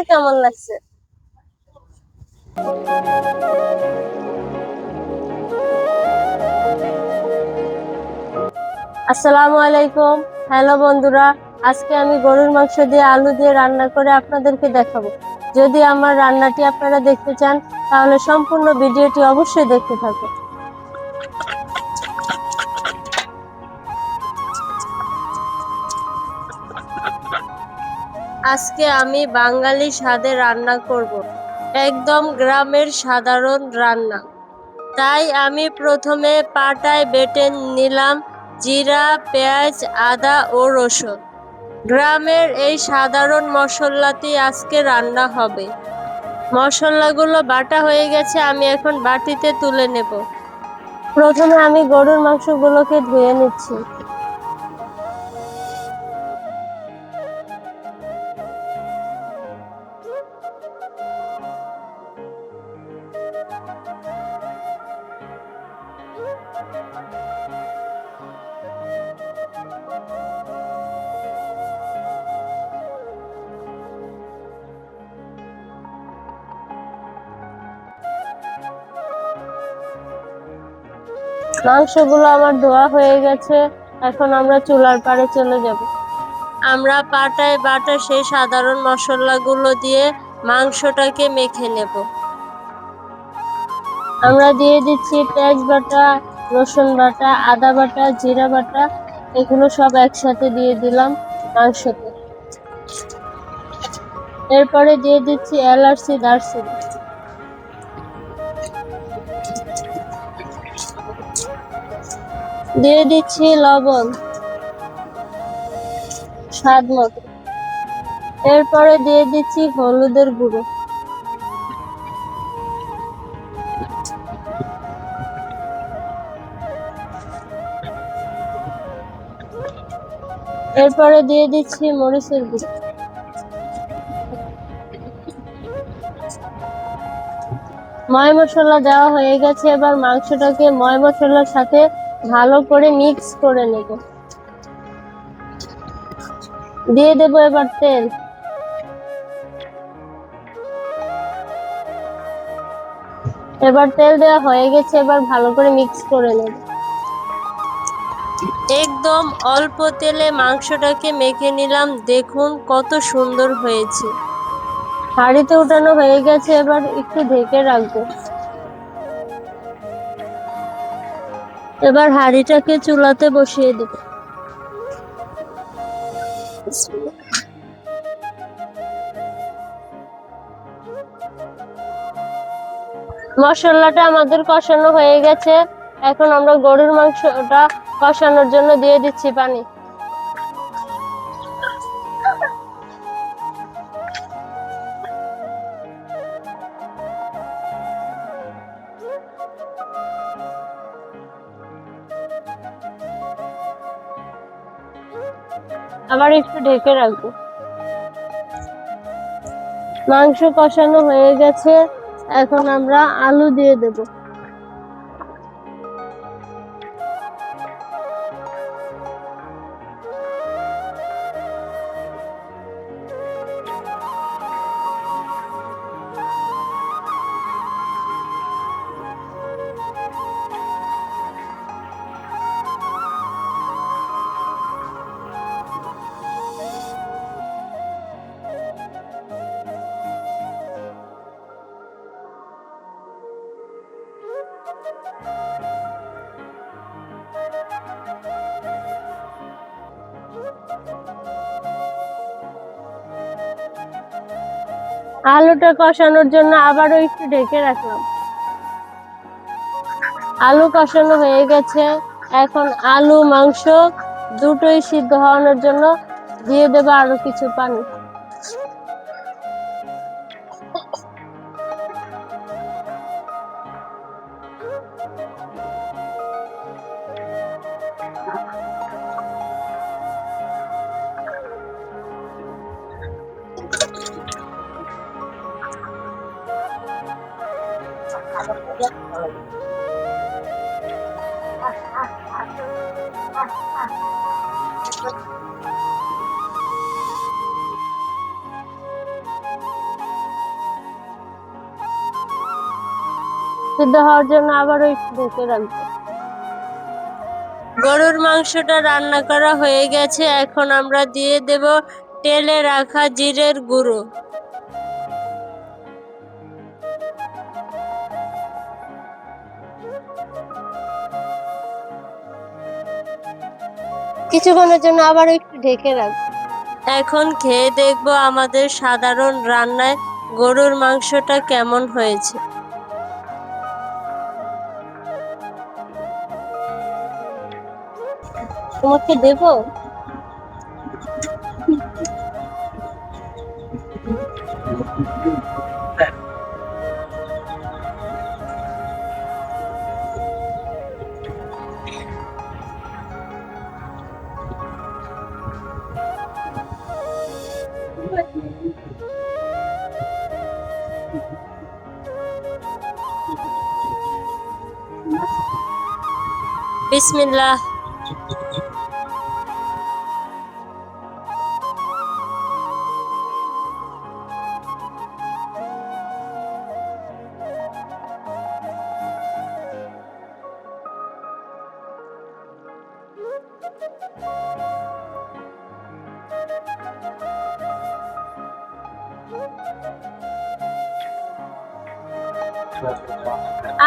কেমন লাগছে? আসসালামু আলাইকুম। হ্যালো বন্ধুরা, আজকে আমি গরুর মাংস দিয়ে আলু দিয়ে রান্না করে আপনাদেরকে দেখাবো। যদি আমার রান্নাটি আপনারা দেখতে চান তাহলে সম্পূর্ণ ভিডিওটি অবশ্যই দেখতে থাকুন। আজকে আমি বাঙালি স্বাদে রান্না করব, একদম গ্রামের সাধারণ রান্না। তাই আমি প্রথমে পাটায় বেটে নিলাম জিরা, পেঁয়াজ, আদা ও রসুন। গ্রামের এই সাধারণ মশলাটি আজকে রান্না হবে। মশলাগুলো বাটা হয়ে গেছে, আমি এখন বাটিতে তুলে নেব। প্রথমে আমি গরুর মাংসগুলোকে ধুয়ে নিচ্ছি। মাংসগুলো আমার ধোয়া হয়ে গেছে, এখন আমরা চুলার পাড়ে চলে যাব। আমরা পাটায় বাটা সেই সাধারণ মশলাগুলো দিয়ে মাংসটাকে মেখে নেব। আমরা দিয়ে দিচ্ছি পেঁয়াজ বাটা, রসুন বাটা, আদা বাটা, জিরা বাটা, এগুলো সব একসাথে দিয়ে দিলাম মাংসতে। এরপরে দিয়ে দিচ্ছি এলাচি, দারচিনি। দিয়ে দিচ্ছি লবণ স্বাদ মতো। এরপরে দিয়ে দিচ্ছি হলুদের গুঁড়ো। এরপরে দিয়ে দিচ্ছি মরিচের গুঁড়ো। ময় মশলা দেওয়া হয়ে গেছে, এবার মাংসটাকে ময় মশলার সাথে ভালো করে মিক্স করে নেব। দিয়ে দেব এবার তেল। এবার তেল দেওয়া হয়ে গেছে, এবার ভালো করে মিক্স করে নেব। একদম অল্প তেলে মাংসটাকে মেখে নিলাম, দেখুন কত সুন্দর হয়েছে। হাঁড়িতে উঠানো হয়ে গেছে, এবার একটু ঢেকে রাখবো। এবার হাঁড়িটাকে চুলাতে বসিয়ে দেব। মশলাটা আমাদের কষানো হয়ে গেছে, এখন আমরা গরুর মাংসটা কষানোর জন্য দিয়ে দিচ্ছি পানি। আবার একটু ঢেকে রাখবো। মাংস কষানো হয়ে গেছে, এখন আমরা আলু দিয়ে দেব। আলুটা কষানোর জন্য আবারও একটু ঢেকে রাখলাম। আলু কষানো হয়ে গেছে, এখন আলু মাংস দুটোই সিদ্ধ হওয়ানোর জন্য দিয়ে দেবো আরো কিছু পানি। সিদ্ধ হওয়ার জন্য আবারও একটু ঢেকে রাখবো। গরুর মাংসটা রান্না করা হয়ে গেছে, এখন আমরা দিয়ে দেব তেলে রাখা জিরের গুঁড়ো। কিছুক্ষণের জন্য আবার একটু ঢেকে রাখবো। এখন খেয়ে দেখবো আমাদের সাধারণ রান্নায় গরুর মাংসটা কেমন হয়েছে। তোমাকে দেবো? বিসমিল্লাহ।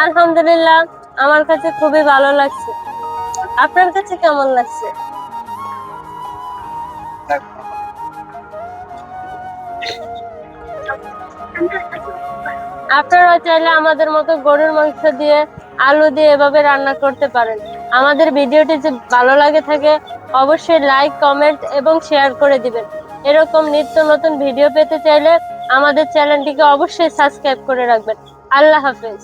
আলহামদুলিল্লাহ, আমার কাছে খুবই ভালো লাগছে। আপনার কাছে কেমন লাগছে? আপনারা চাইলে আমাদের মতো গরুর মাংস দিয়ে আলু দিয়ে এভাবে রান্না করতে পারেন। আমাদের ভিডিওটি যদি ভালো লাগে থাকে অবশ্যই লাইক, কমেন্ট এবং শেয়ার করে দিবেন। এরকম নিত্য নতুন ভিডিও পেতে চাইলে আমাদের চ্যানেলটিকে অবশ্যই সাবস্ক্রাইব করে রাখবেন। আল্লাহ হাফেজ।